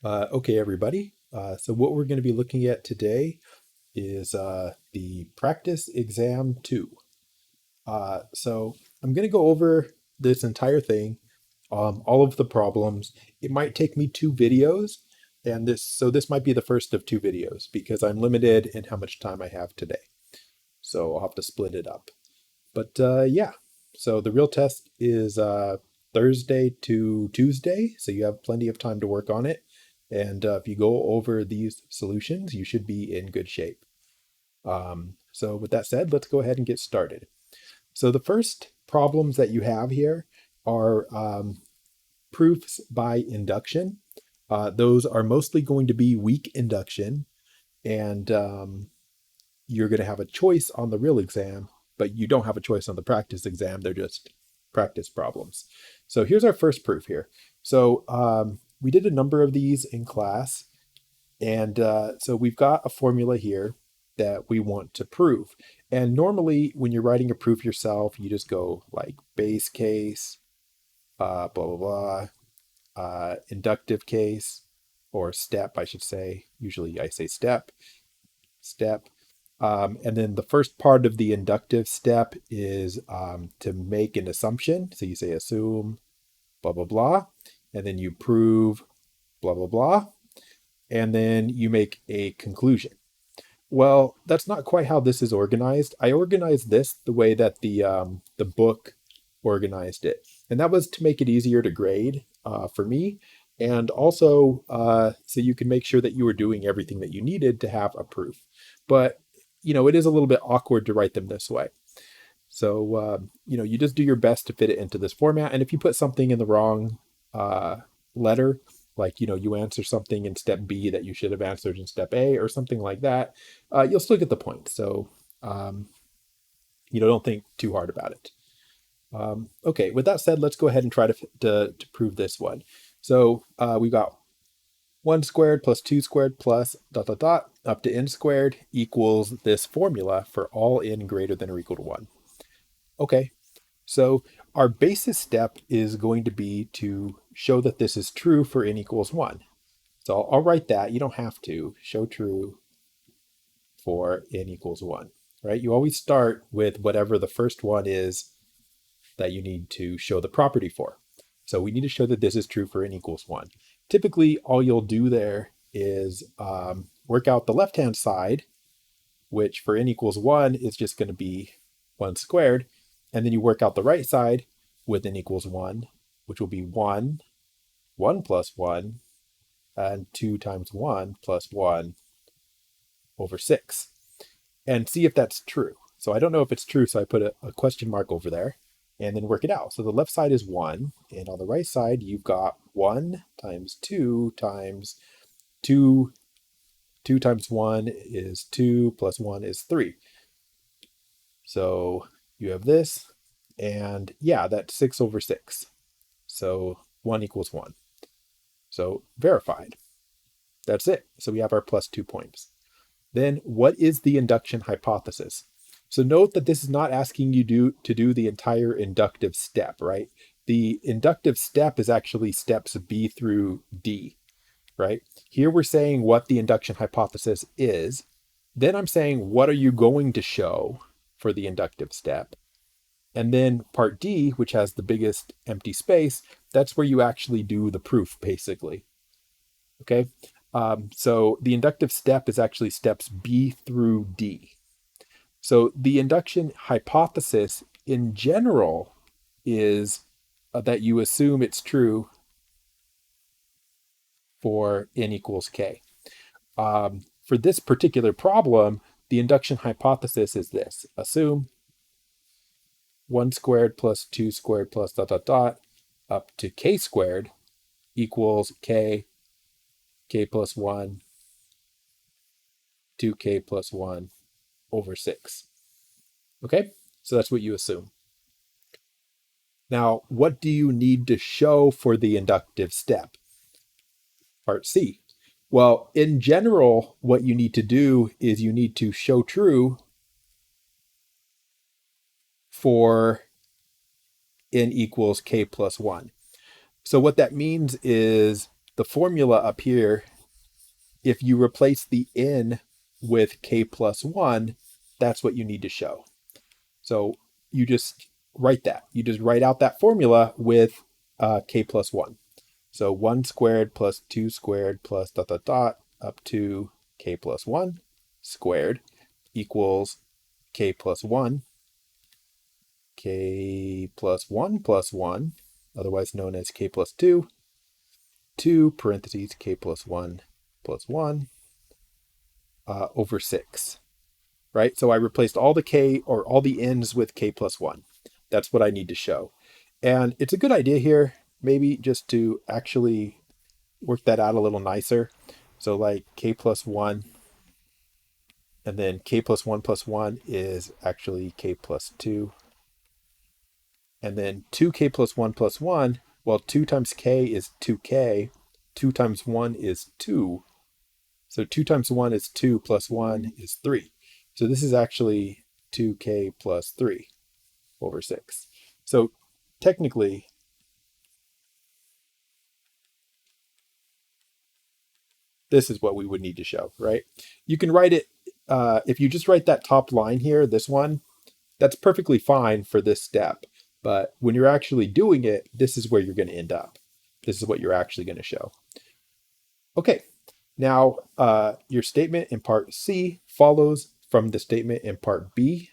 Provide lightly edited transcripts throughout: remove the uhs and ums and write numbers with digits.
Okay, everybody. So what we're going to be looking at today is the practice exam 2. So I'm going to go over this entire thing, all of the problems. It might take me 2 videos, and this might be the first of 2 videos because I'm limited in how much time I have today. So I'll have to split it up. But yeah, so the real test is Thursday to Tuesday, so you have plenty of time to work on it. And if you go over these solutions, you should be in good shape. So with that said, let's go ahead and get started. So the first problems that you have here are proofs by induction. Those are mostly going to be weak induction, and you're going to have a choice on the real exam, but you don't have a choice on the practice exam. They're just practice problems. So here's our first proof here. So we did a number of these in class, and so we've got a formula here that we want to prove. And normally when you're writing a proof yourself, you just go like base case, blah, blah, blah, inductive case, or step, I should say. Usually I say step. And then the first part of the inductive step is to make an assumption. So you say assume, blah, blah, blah. And then you prove, blah, blah, blah. And then you make a conclusion. Well, that's not quite how this is organized. I organized this the way that the book organized it. And that was to make it easier to grade for me. And also so you can make sure that you were doing everything that you needed to have a proof. But it is a little bit awkward to write them this way. So, you just do your best to fit it into this format. And if you put something in the wrong letter, like, you answer something in step B that you should have answered in step A or something like that, you'll still get the point. So, don't think too hard about it. Okay, with that said, let's go ahead and try to prove this one. So we've got 1 squared plus 2 squared plus ... up to n squared equals this formula for all n greater than or equal to 1. Okay, so our basis step is going to be to show that this is true for n equals 1. So I'll write that. You don't have to. Show true for n equals 1, right? You always start with whatever the first one is that you need to show the property for. So we need to show that this is true for n equals 1. Typically, all you'll do there is work out the left-hand side, which for n equals 1 is just going to be 1 squared. And then you work out the right side with n equals 1, which will be 1, 1 plus 1, and 2 times 1 plus 1 over 6. And see if that's true. So I don't know if it's true, so I put a question mark over there. And then work it out. So the left side is 1, and on the right side, you've got 1 times 2 times 2. 2 times 1 is 2, plus 1 is 3. So you have this, and yeah, that's 6 over 6. So 1 equals 1. So verified. That's it. So we have our plus 2 points. Then what is the induction hypothesis? So note that this is not asking you to do the entire inductive step, right? The inductive step is actually steps B through D, right? Here we're saying what the induction hypothesis is. Then I'm saying, what are you going to show for the inductive step? And then part D, which has the biggest empty space, that's where you actually do the proof, basically. Okay? So the inductive step is actually steps B through D. So the induction hypothesis in general is that you assume it's true for n equals k. For this particular problem, the induction hypothesis is this. Assume 1 squared plus 2 squared plus ... up to k squared equals k plus 1, 2k plus 1 over 6. Okay, so that's what you assume. Now, what do you need to show for the inductive step? Part C. Well, in general, what you need to do is you need to show true for n equals k plus 1. So what that means is the formula up here, if you replace the n with k plus 1, that's what you need to show. So you just write that. You just write out that formula with k plus 1. So 1 squared plus 2 squared plus dot dot dot up to k plus 1 squared equals k plus 1, k plus 1, otherwise known as k plus 2, 2 parentheses k plus 1 over 6, right? So I replaced all the k or all the n's with k plus 1. That's what I need to show. And it's a good idea here, maybe just to actually work that out a little nicer. So like k plus 1, and then k plus 1 is actually k plus 2. And then 2k plus 1, well, 2 times k is 2k. 2 times 1 is 2. So 2 times 1 is 2 plus 1 is 3. So this is actually 2k plus 3 over 6. So technically, this is what we would need to show, right? You can write it, if you just write that top line here, this one, that's perfectly fine for this step. But when you're actually doing it, this is where you're going to end up. This is what you're actually going to show. Okay, now your statement in part C follows from the statement in part B.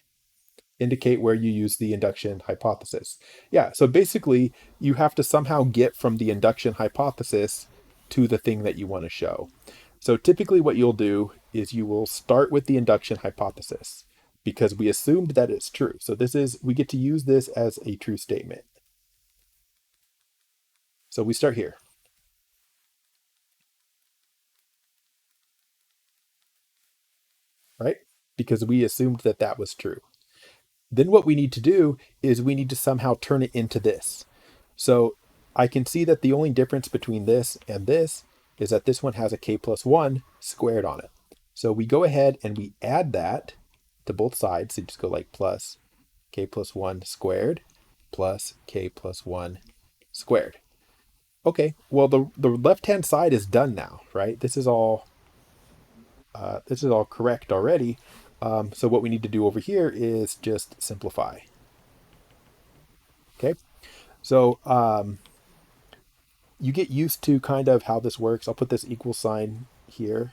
Indicate where you use the induction hypothesis. Yeah, so basically you have to somehow get from the induction hypothesis to the thing that you want to show. So typically what you'll do is you will start with the induction hypothesis because we assumed that it's true. So we get to use this as a true statement. So we start here, right? Because we assumed that that was true. Then what we need to do is we need to somehow turn it into this. So I can see that the only difference between this and this is that this one has a k plus 1 squared on it. So we go ahead and we add that to both sides. So you just go like plus k plus 1 squared plus k plus 1 squared. Okay, well the left-hand side is done now, right? This is all correct already. So what we need to do over here is just simplify. Okay, so you get used to kind of how this works. I'll put this equal sign here.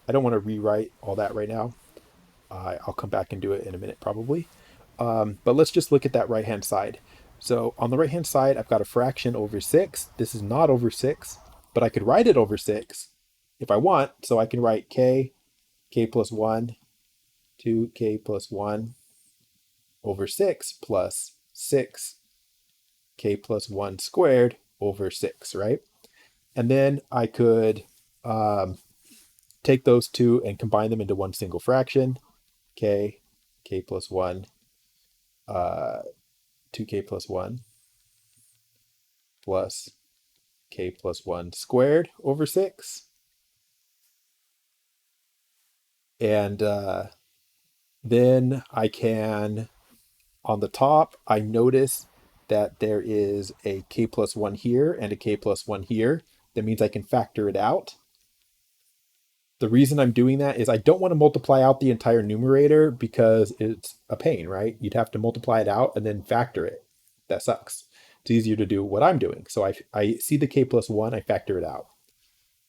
I don't want to rewrite all that right now. I'll come back and do it in a minute probably. But let's just look at that right-hand side. So on the right-hand side, I've got a fraction over 6. This is not over 6, but I could write it over 6 if I want. So I can write k plus 1, 2k plus 1 over 6 plus 6 k plus 1 squared over 6, right? And then I could take those two and combine them into one single fraction, k plus 1, 2k plus 1 plus k plus 1 squared over 6. And then I can, on the top, I notice that there is a k plus 1 here and a k plus 1 here. That means I can factor it out. The reason I'm doing that is I don't want to multiply out the entire numerator because it's a pain, right? You'd have to multiply it out and then factor it. That sucks. It's easier to do what I'm doing. So I see the k plus 1, I factor it out.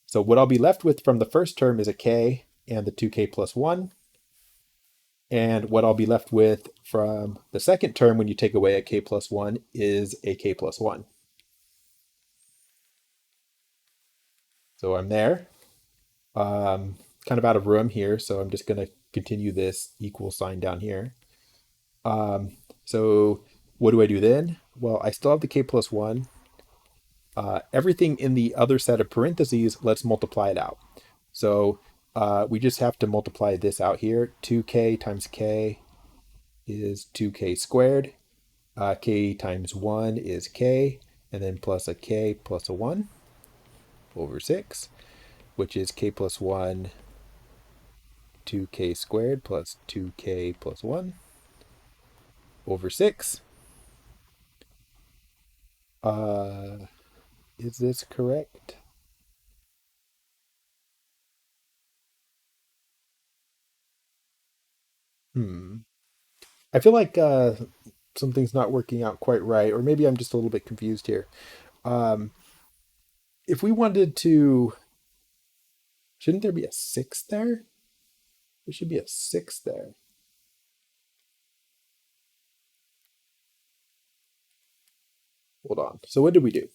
So what I'll be left with from the first term is a k and the 2k plus 1. And what I'll be left with from the second term when you take away a k plus 1 is a k plus 1. So I'm there. Kind of out of room here, so I'm just going to continue this equal sign down here. So what do I do then? Well, I still have the k plus 1. Everything in the other set of parentheses, let's multiply it out. So we just have to multiply this out here. 2k times k is 2k squared. K times 1 is k, and then plus a k plus a 1 over 6, which is k plus 1, 2k squared plus 2k plus 1 over 6. Is this correct? I feel like something's not working out quite right, or maybe I'm just a little bit confused here. Um, if we wanted to, shouldn't there be a 6 there? There should be a 6 there. Hold on. So what did we do?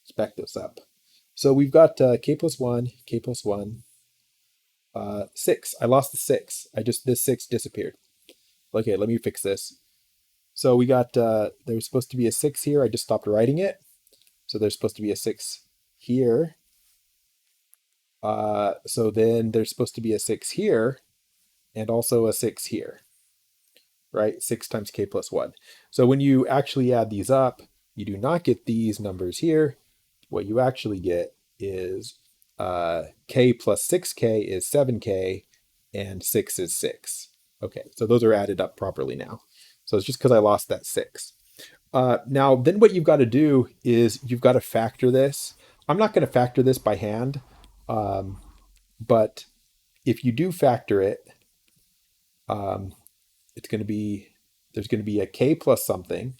Let's back this up. So we've got k plus 1, 6. I lost the 6. This 6 disappeared. Okay, let me fix this. So we got, there's supposed to be a 6 here. I just stopped writing it. So there's supposed to be a 6 here. So then there's supposed to be a 6 here and also a 6 here, right? 6 times k plus 1. So when you actually add these up, you do not get these numbers here. What you actually get is k plus 6k is 7k and 6 is 6. Okay, so those are added up properly now. So it's just because I lost that 6. Now, then what you've got to do is you've got to factor this. I'm not going to factor this by hand, but if you do factor it, it's going to be, there's going to be a k plus something,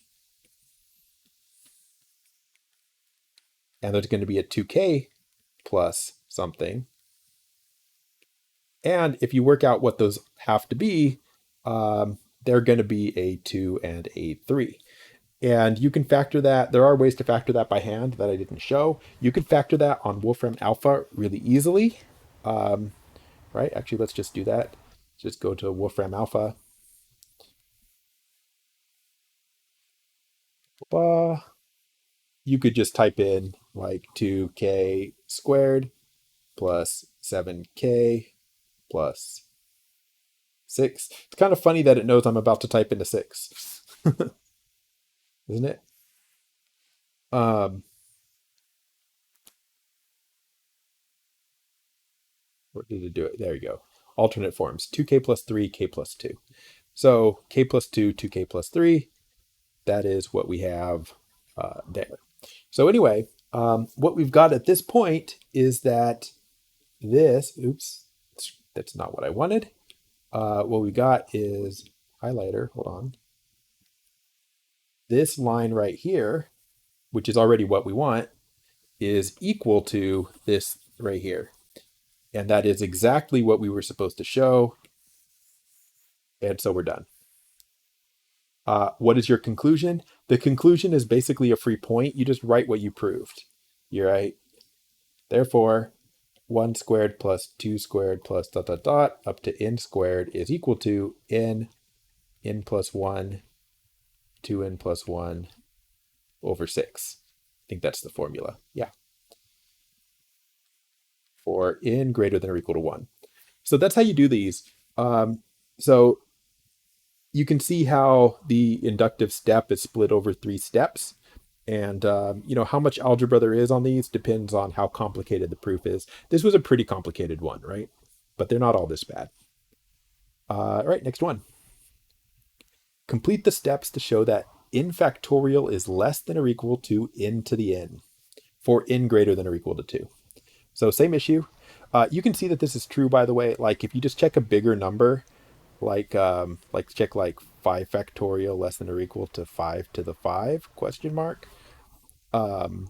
and there's going to be a 2k plus something. And if you work out what those have to be, they're going to be a 2 and a 3. And you can factor that. There are ways to factor that by hand that I didn't show. You can factor that on Wolfram Alpha really easily. Right? Actually, let's just do that. Just go to Wolfram Alpha. You could just type in like 2k squared plus 7k plus 6. It's kind of funny that it knows I'm about to type into 6, isn't it? Where did it do it? There you go. Alternate forms, 2k plus 3, k plus 2. So k plus 2, 2k plus 3, that is what we have there. So anyway, what we've got at this point is that this, oops, that's not what I wanted. What we got is highlighter, hold on. This line right here, which is already what we want, is equal to this right here. And that is exactly what we were supposed to show. And so we're done. What is your conclusion? The conclusion is basically a free point. You just write what you proved. You write, therefore, 1 squared plus 2 squared plus dot dot dot up to n squared is equal to n plus 1, 2n plus 1 over 6. I think that's the formula. Yeah. For n greater than or equal to 1. So that's how you do these. So you can see how the inductive step is split over 3 steps. And, how much algebra there is on these depends on how complicated the proof is. This was a pretty complicated one, right? But they're not all this bad. All right, next one. Complete the steps to show that n factorial is less than or equal to n to the n for n greater than or equal to 2. So same issue. You can see that this is true, by the way. Like if you just check a bigger number, like check like 5 factorial less than or equal to 5 to the 5 question mark. 5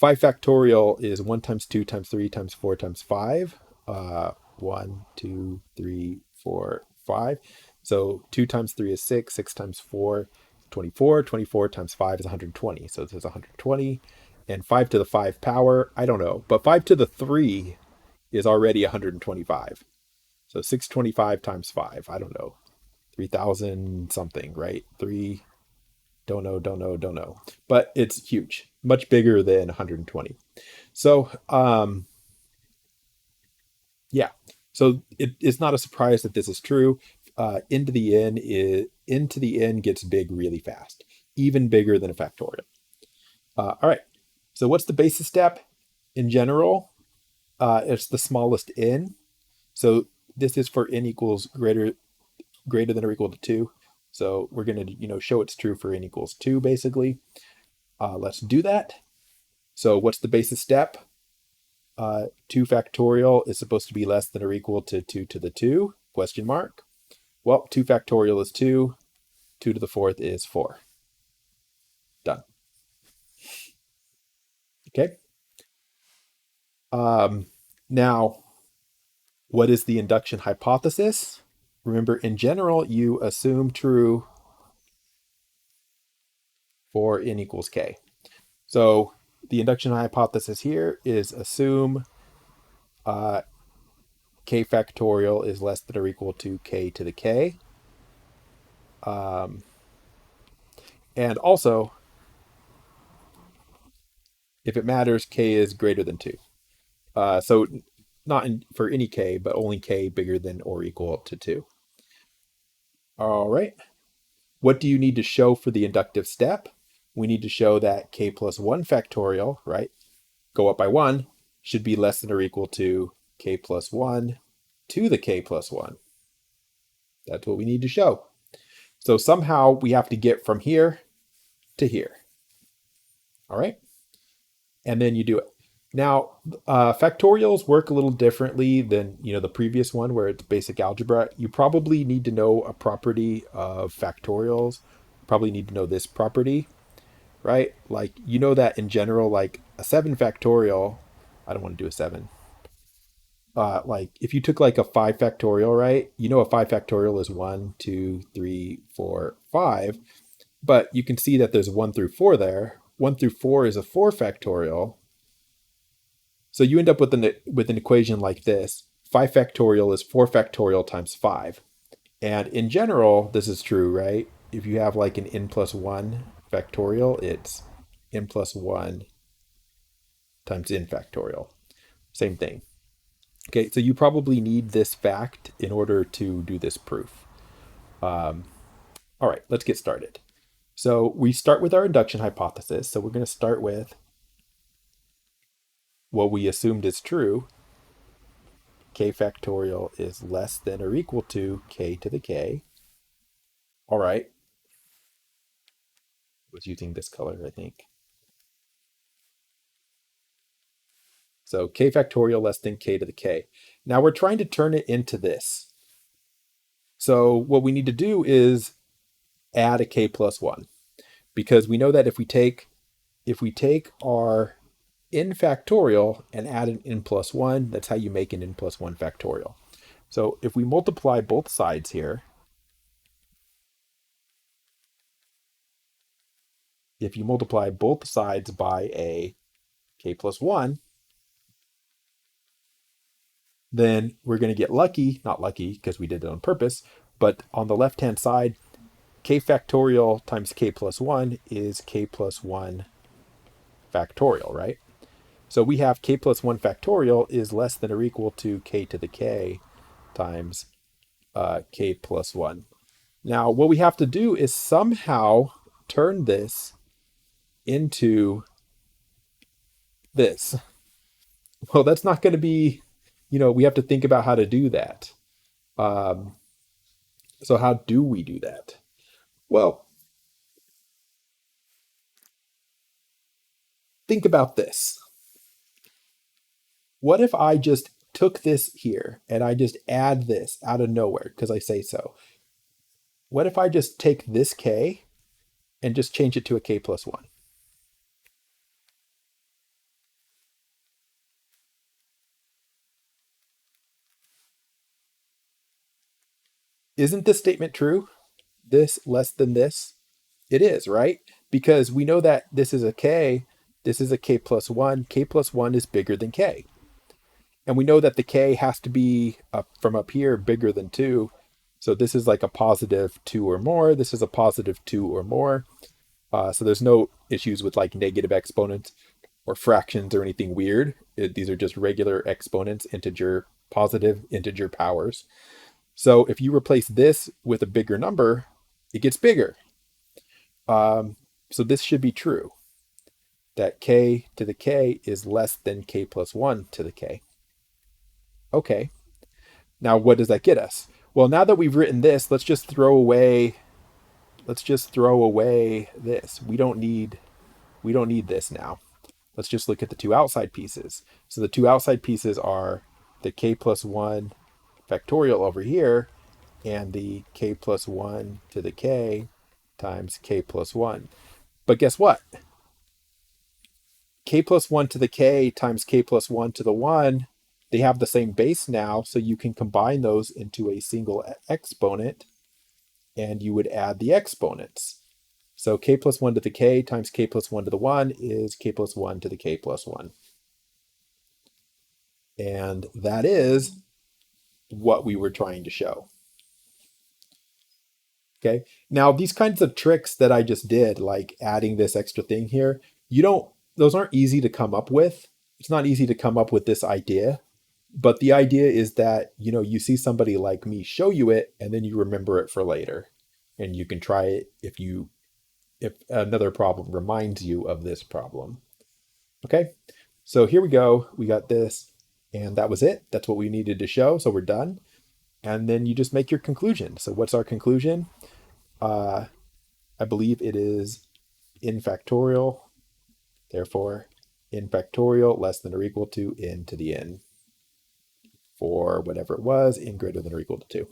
factorial is 1 times 2 times 3 times 4 times 5. 1, 2, 3, 4, 5. So 2 times 3 is 6, 6 times 4, 24, 24 times 5 is 120. So this is 120. And 5 to the 5 power, I don't know. But 5 to the 3 is already 125. So 625 times 5, I don't know. 3,000 something, right? 3, don't know. But it's huge, much bigger than 120. So, yeah. So it's not a surprise that this is true. Into the n gets big really fast, even bigger than a factorial. All right. So what's the basis step in general? It's the smallest n. So this is for n equals greater than or equal to 2. So we're going to show it's true for n equals 2 basically. Let's do that. So what's the basis step? 2 factorial is supposed to be less than or equal to 2 to the 2 question mark. Well, 2 factorial is 2. 2 to the 4th is 4. Done. Okay. Now, what is the induction hypothesis? Remember, in general, you assume true for n equals k. So the induction hypothesis here is assume k factorial is less than or equal to k to the k. And also, if it matters, k is greater than 2. So not for any k, but only k bigger than or equal to 2. All right. What do you need to show for the inductive step? We need to show that k plus 1 factorial, right? Go up by 1, should be less than or equal to k plus 1 to the k plus 1. That's what we need to show. So somehow we have to get from here to here. All right? And then you do it. Now, factorials work a little differently than the previous one where it's basic algebra. You probably need to know a property of factorials. Probably need to know this property, right? Like, that in general, like a 7 factorial, I don't want to do a 7. Like if you took like a 5 factorial, right? A 5 factorial is 1, 2, 3, 4, 5. But you can see that there's 1 through 4 there. 1 through 4 is a 4 factorial. So you end up with an equation like this. 5 factorial is 4 factorial times 5. And in general, this is true, right? If you have like an n plus 1 factorial, it's n plus 1 times n factorial. Same thing. Okay, so you probably need this fact in order to do this proof. All right, let's get started. So we start with our induction hypothesis. So we're going to start with what we assumed is true. K factorial is less than or equal to k to the k. All right. I was using this color, I think. So k factorial less than k to the k. Now we're trying to turn it into this. So what we need to do is add a k plus 1. Because we know that if we take our n factorial and add an n plus 1, that's how you make an n plus 1 factorial. So if we multiply both sides here, if you multiply both sides by a k plus 1, then we're going to get lucky, not lucky because we did it on purpose, but on the left-hand side, k factorial times k plus 1 is k plus 1 factorial, right? So we have k plus 1 factorial is less than or equal to k to the k times k plus 1. Now, what we have to do is somehow turn this into this. Well, that's not going to be, we have to think about how to do that. So how do we do that? Well, think about this. What if I just took this here and I just add this out of nowhere because I say so? What if I just take this k and just change it to a k plus 1? Isn't this statement true? This less than this? It is, right? Because we know that this is a k, this is a k plus 1. K plus 1 is bigger than k. And we know that the k has to be from up here bigger than 2. So this is like a positive 2 or more. This is a positive 2 or more. So there's no issues with like negative exponents or fractions or anything weird. These are just regular exponents, positive integer powers. So if you replace this with a bigger number, it gets bigger. So this should be true, that k to the k is less than k plus 1 to the k. Okay. Now what does that get us? Well, now that we've written this, let's just throw away this. We don't need this now. Let's just look at the two outside pieces. So the two outside pieces are the k plus 1 factorial over here and the k plus 1 to the k times k plus 1. But guess what? K plus 1 to the k times k plus 1 to the 1, they have the same base now, so you can combine those into a single exponent, and you would add the exponents. So k plus 1 to the k times k plus 1 to the 1 is k plus 1 to the k plus 1. And that is what we were trying to show. Okay. Now, these kinds of tricks that I just did, like adding this extra thing here, those aren't easy to come up with. It's not easy to come up with this idea. But the idea is that, you see somebody like me show you it, and then you remember it for later. And you can try it if another problem reminds you of this problem. Okay. So here we go. We got this, and that was it. That's what we needed to show. So we're done. And then you just make your conclusion. So what's our conclusion? I believe it is n factorial. Therefore, n factorial less than or equal to n to the n for whatever it was, n greater than or equal to 2.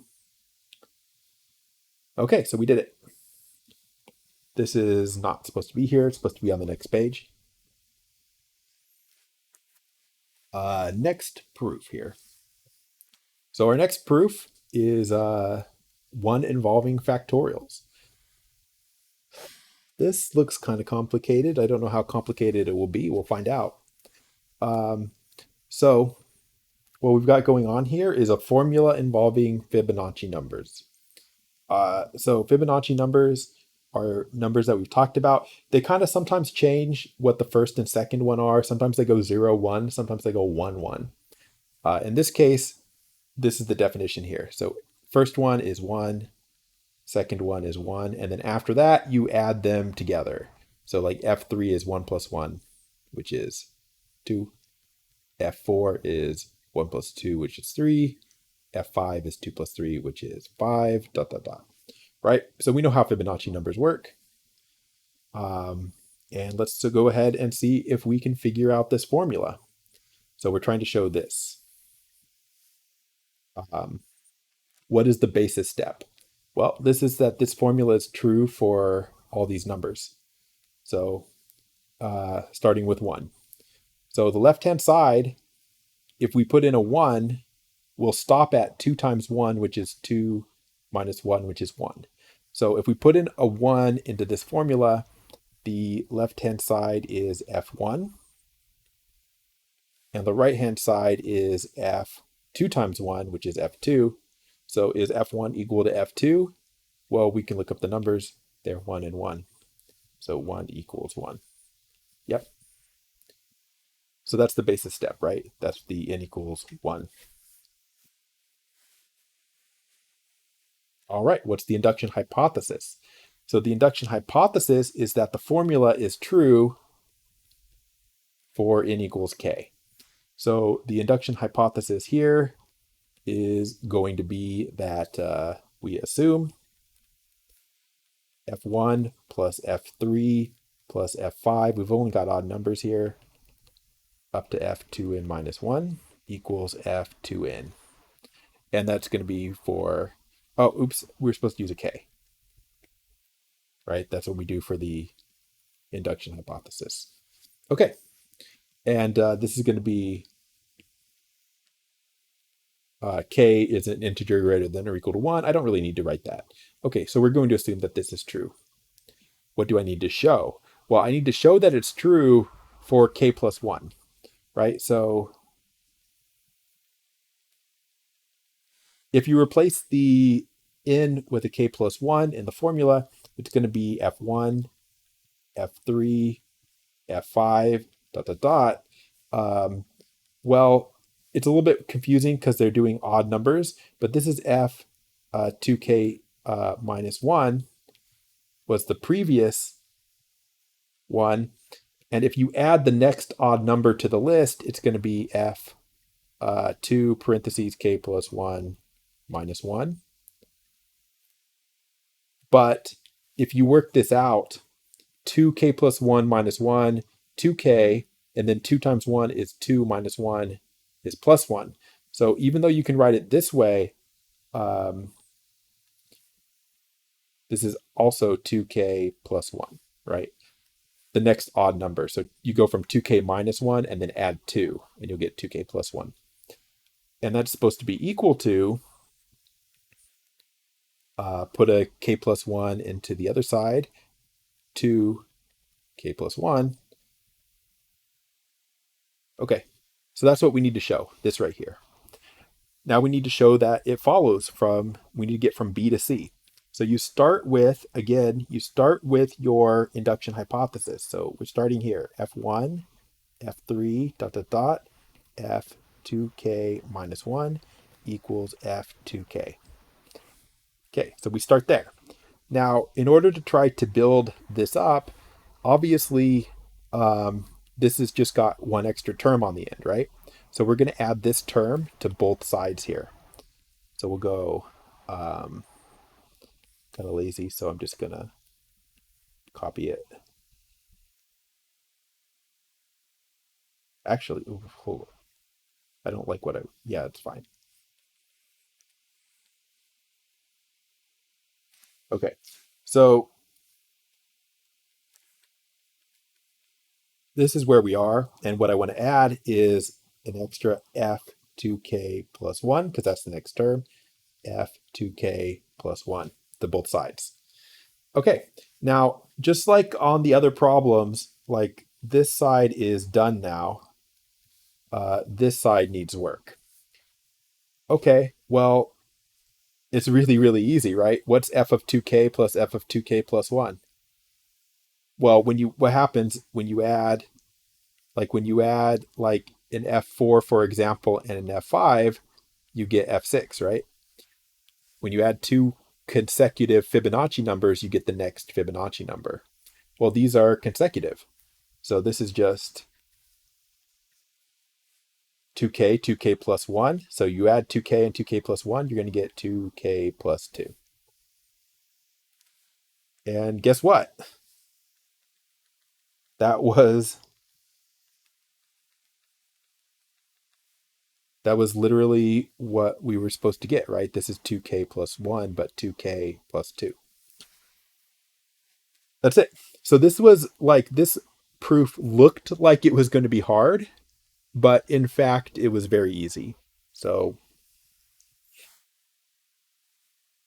Okay, so we did it. This is not supposed to be here. It's supposed to be on the next page. Next proof here. So our next proof is one involving factorials. This looks kind of complicated. I don't know how complicated it will be. We'll find out. So what we've got going on here is a formula involving Fibonacci numbers. So Fibonacci numbers are numbers that we've talked about. They kind of sometimes change what the first and second one are. Sometimes they go 0, 1. Sometimes they go 1, 1. In this case, this is the definition here. So first one is 1, second one is 1, and then after that, you add them together. So like F3 is 1 plus 1, which is 2. F4 is 1 plus 2, which is 3. F5 is 2 plus 3, which is 5, ... Right? So we know how Fibonacci numbers work. And let's go ahead and see if we can figure out this formula. So we're trying to show this. What is the basis step? Well, this is that this formula is true for all these numbers. So starting with 1. So the left-hand side, if we put in a 1, we'll stop at 2 times 1, which is 2 minus 1, which is 1. So if we put in a 1 into this formula, the left-hand side is F1, and the right-hand side is F2 times 1, which is F2. So is F1 equal to F2? Well, we can look up the numbers. They're 1 and 1. So 1 equals 1. Yep. So that's the basis step, right? That's the n equals 1. All right, what's the induction hypothesis? So the induction hypothesis is that the formula is true for n equals k. So the induction hypothesis here is going to be that we assume F1 plus F3 plus F5, we've only got odd numbers here, up to F2n minus 1 equals F2n. And that's going to be for, oh, oops, we're supposed to use a k. Right? That's what we do for the induction hypothesis. Okay. And this is going to be k is an integer greater than or equal to 1. I don't really need to write that. Okay, so we're going to assume that this is true. What do I need to show? Well, I need to show that it's true for k plus 1, right? So if you replace the n with a k plus 1 in the formula, it's going to be F1, F3, F5, ... Well, it's a little bit confusing because they're doing odd numbers, but this is F 2k minus 1 was the previous one. And if you add the next odd number to the list, it's going to be F 2 parentheses k plus 1 minus 1. But if you work this out, 2k plus 1 minus 1, 2k, and then 2 times 1 is 2 minus 1 is plus 1. So even though you can write it this way, this is also 2k plus 1, right? The next odd number. So you go from 2k minus 1 and then add 2, and you'll get 2k plus 1. And that's supposed to be equal to, put a k plus 1 into the other side, 2k plus 1. Okay, so that's what we need to show, this right here. Now we need to show that it follows from, we need to get from B to C. So you start with, again, you start with your induction hypothesis. So we're starting here, F1, F3, dot, dot, dot, F2k minus 1 equals F2k. Okay, so we start there. Now, in order to try to build this up, obviously, this has just got one extra term on the end, right? So we're going to add this term to both sides here. So we'll go kind of lazy, so I'm just going to copy it. Actually, ooh, hold on. I don't like what yeah, it's fine. Okay, so this is where we are. And what I want to add is an extra f2k plus 1, because that's the next term, f2k plus 1 to both sides. Okay, now, just like on the other problems, like this side is done now. This side needs work. Okay, well, it's really, really easy, right? What's f of 2k plus f of 2k plus 1? Well, what happens when you add, like an f4, for example, and an f5, you get f6, right? When you add two consecutive Fibonacci numbers, you get the next Fibonacci number. Well, these are consecutive. So this is just 2k, 2k plus 1. So you add 2k and 2k plus 1, you're going to get 2k plus 2. And guess what? That was literally what we were supposed to get, right? This is 2k plus 1, but 2k plus 2. That's it. So this was like, this proof looked like it was going to be hard, but in fact, it was very easy. So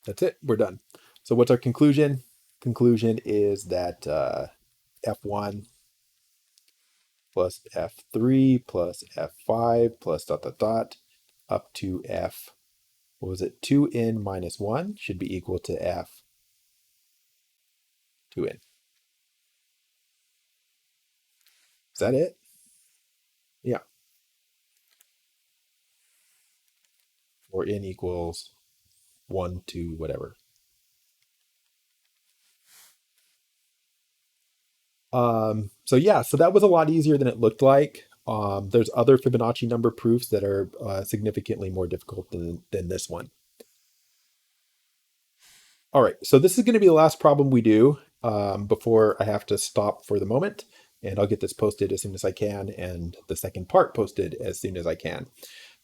that's it. We're done. So what's our conclusion? Conclusion is that F1 plus F3 plus F5 plus dot dot dot up to F, what was it? 2n minus 1 should be equal to F 2n. Is that it? Yeah. Or n equals 1 to whatever. So yeah, so that was a lot easier than it looked like. There's other Fibonacci number proofs that are significantly more difficult than this one. All right, so this is going to be the last problem we do before I have to stop for the moment, and I'll get this posted as soon as I can, and the second part posted as soon as I can.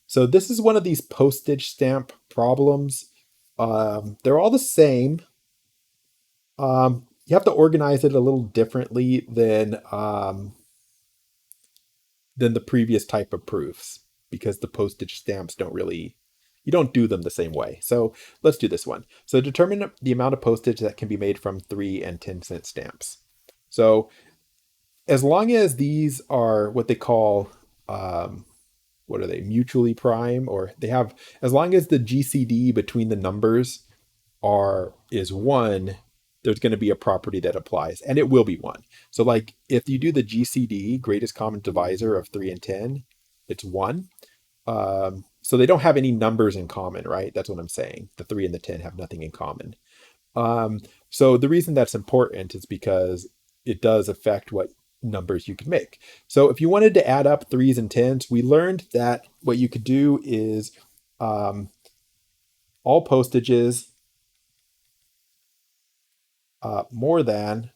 So this is one of these postage stamp problems. They're all the same. You have to organize it a little differently than the previous type of proofs, because the postage stamps you don't do them the same way. So let's do this one. So determine the amount of postage that can be made from 3 and 10-cent stamps. So as long as these are what they call, what are they, mutually prime, or they have, as long as the GCD between the numbers is 1, there's going to be a property that applies, and it will be 1. So like if you do the GCD, greatest common divisor of 3 and 10, it's 1. So they don't have any numbers in common, right? That's what I'm saying. The 3 and the 10 have nothing in common. So the reason that's important is because it does affect what numbers you can make. So if you wanted to add up 3s and 10s, we learned that what you could do is all postages more than,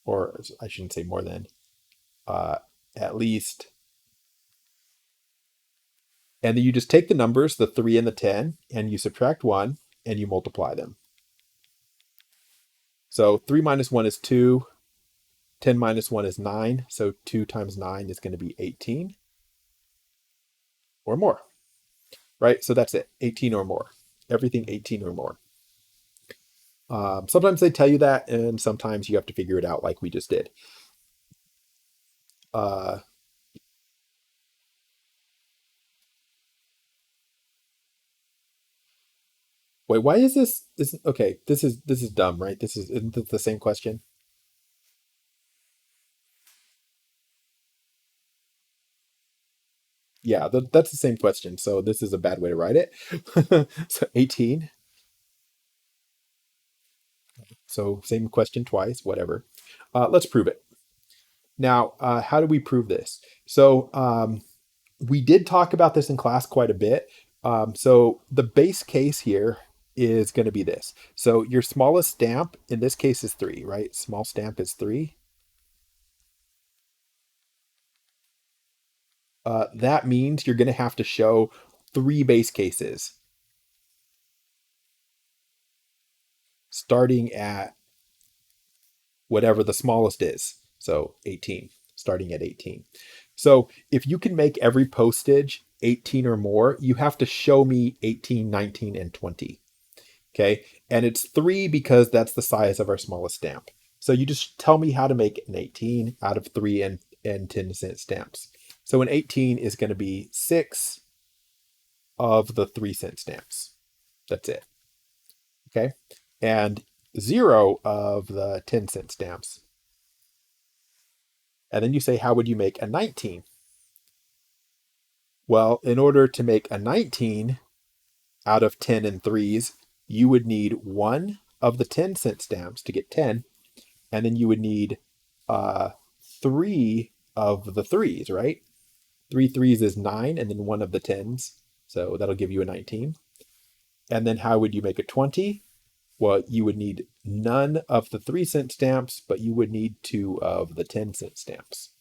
or I shouldn't say more than, at least, and then you just take the numbers, the 3 and the 10, and you subtract 1, and you multiply them. So 3 minus 1 is 2. 10 minus 1 is 9. So 2 times 9 is going to be 18 or more, right? So that's it, 18 or more. Everything 18 or more. Sometimes they tell you that, and sometimes you have to figure it out like we just did. Uh, Wait, why is this? Okay? This is dumb, right? Isn't this the same question? Yeah, that's the same question. So this is a bad way to write it. So 18. So same question twice, whatever. Let's prove it. Now, how do we prove this? So we did talk about this in class quite a bit. So the base case here is going to be this. So your smallest stamp in this case is 3, right? Small stamp is 3. That means you're going to have to show 3 base cases starting at whatever the smallest is. So 18, starting at 18. So if you can make every postage 18 or more, you have to show me 18, 19, and 20. Okay. And it's 3 because that's the size of our smallest stamp. So you just tell me how to make an 18 out of 3 and 10-cent stamps. So an 18 is going to be 6 of the 3-cent stamps. That's it. Okay. And 0 of the 10-cent stamps. And then you say, how would you make a 19? Well, in order to make a 19 out of 10 and 3s, you would need 1 of the 10-cent stamps to get 10. And then you would need 3 of the 3s, right? 3 3s is 9, and then 1 of the 10s. So that'll give you a 19. And then how would you make a 20? Well, you would need none of the 3-cent stamps, but you would need 2 of the 10-cent stamps.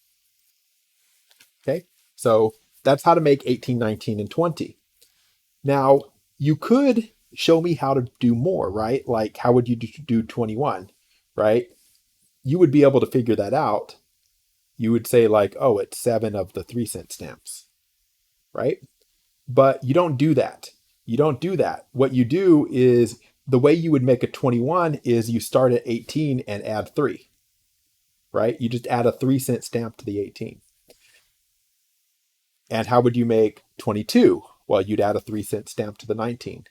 Okay, so that's how to make 18, 19, and 20. Now, you could show me how to do more, right? Like, how would you do 21, right? You would be able to figure that out. You would say, like, oh, it's 7 of the 3-cent stamps, right? But you don't do that. You don't do that. What you do is the way you would make a 21 is you start at 18 and add 3, right? You just add a 3-cent stamp to the 18. And how would you make 22? Well, you'd add a 3-cent stamp to the 19.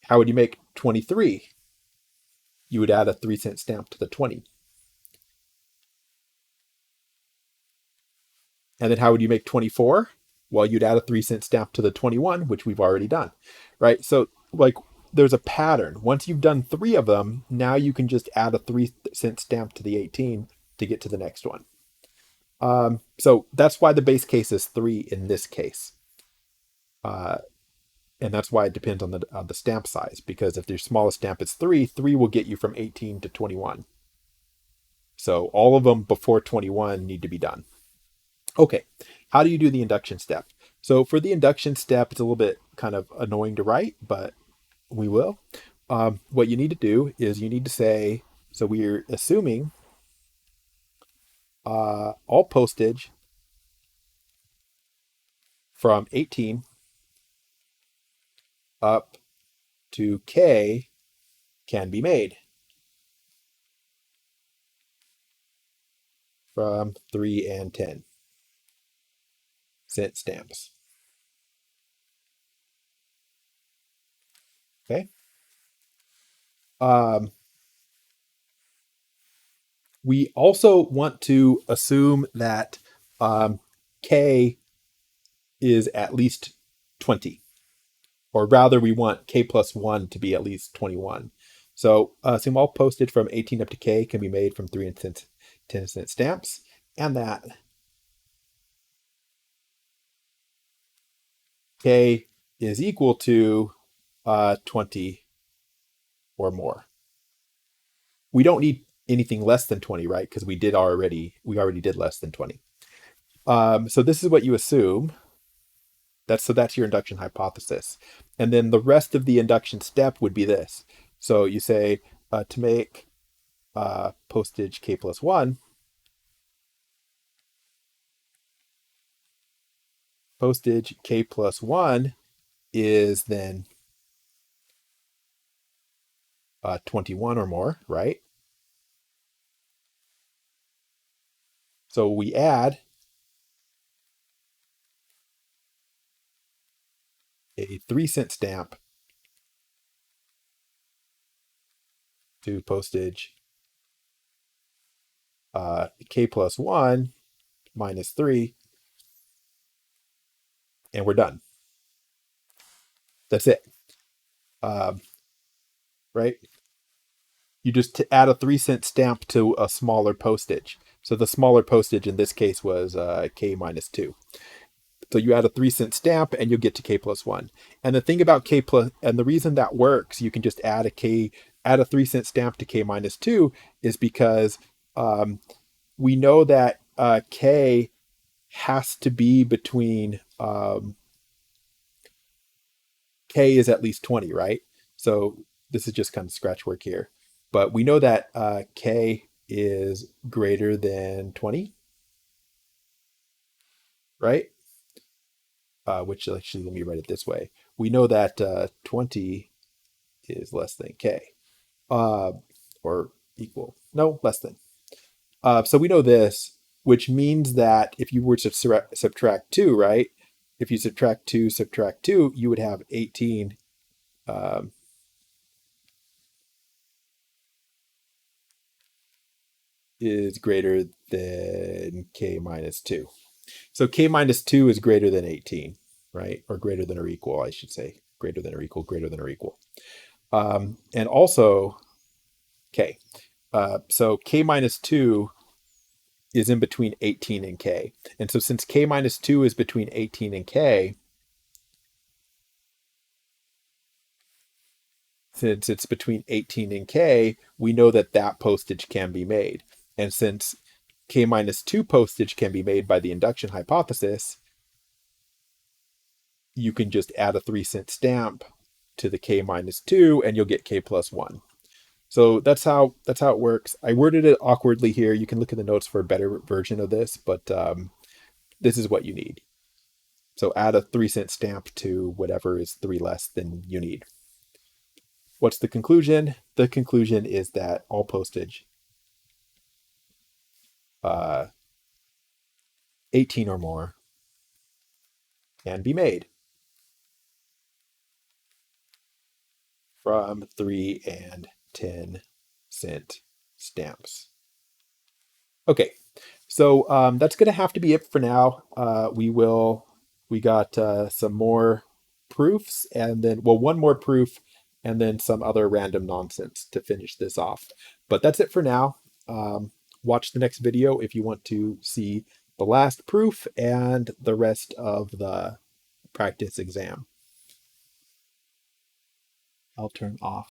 How would you make 23? You would add a 3-cent stamp to the 20. And then how would you make 24? Well, you'd add a 3-cent stamp to the 21, which we've already done, right? So, like, there's a pattern. Once you've done 3 of them, now you can just add a 3-cent stamp to the 18 to get to the next one. So that's why the base case is 3 in this case. And that's why it depends on the stamp size, because if your smallest stamp is 3, 3 will get you from 18 to 21. So all of them before 21 need to be done. Okay, how do you do the induction step? So for the induction step, it's a little bit kind of annoying to write, but we will. What you need to do is you need to say, so we're assuming all postage from 18 up to K can be made from 3 and 10-cent stamps. Okay. We also want to assume that K is at least 20, or rather we want K plus 1 to be at least 21. So assume all postage from 18 up to K can be made from 3 and 10-cent stamps, and that K is equal to 20 or more. We don't need anything less than 20, right? Because we already did less than 20. So this is what you assume. That's your induction hypothesis. And then the rest of the induction step would be this. So you say to make postage k plus 1, postage k plus 1 is then 21 or more, right? So we add a 3-cent stamp to postage k plus 1 minus 3, and we're done. That's it. Um, right? You just add a 3-cent stamp to a smaller postage. So the smaller postage in this case was k minus 2. So you add a 3-cent stamp and you'll get to k plus 1. And the thing about k plus, and the reason that works, you can just add a 3-cent stamp to k minus 2 is because we know that k has to be between k is at least 20, right? So this is just kind of scratch work here. But we know that k is greater than 20, right? Which actually, let me write it this way. We know that 20 is less than k, uh, or equal. No, less than. So we know this, which means that if you were to subtract 2, right? If you subtract 2, you would have 18 um, is greater than k minus 2. So k minus 2 is greater than 18, right? Or greater than or equal, I should say. Greater than or equal, greater than or equal. And also k. So k minus 2 is in between 18 and k. And so since k minus 2 is between 18 and k, since it's between 18 and k, we know that that postage can be made. And since k minus 2 postage can be made by the induction hypothesis, you can just add a 3-cent stamp to the k minus 2 and you'll get k plus 1. So that's how it works. I worded it awkwardly here. You can look at the notes for a better version of this, but this is what you need. So add a 3-cent stamp to whatever is 3 less than you need. What's the conclusion? The conclusion is that all postage 18 or more can be made from 3 and 10-cent stamps. Okay, so that's going to have to be it for now. We got some more proofs and then, well, one more proof and then some other random nonsense to finish this off. But that's it for now. Watch the next video if you want to see the last proof and the rest of the practice exam. I'll turn off.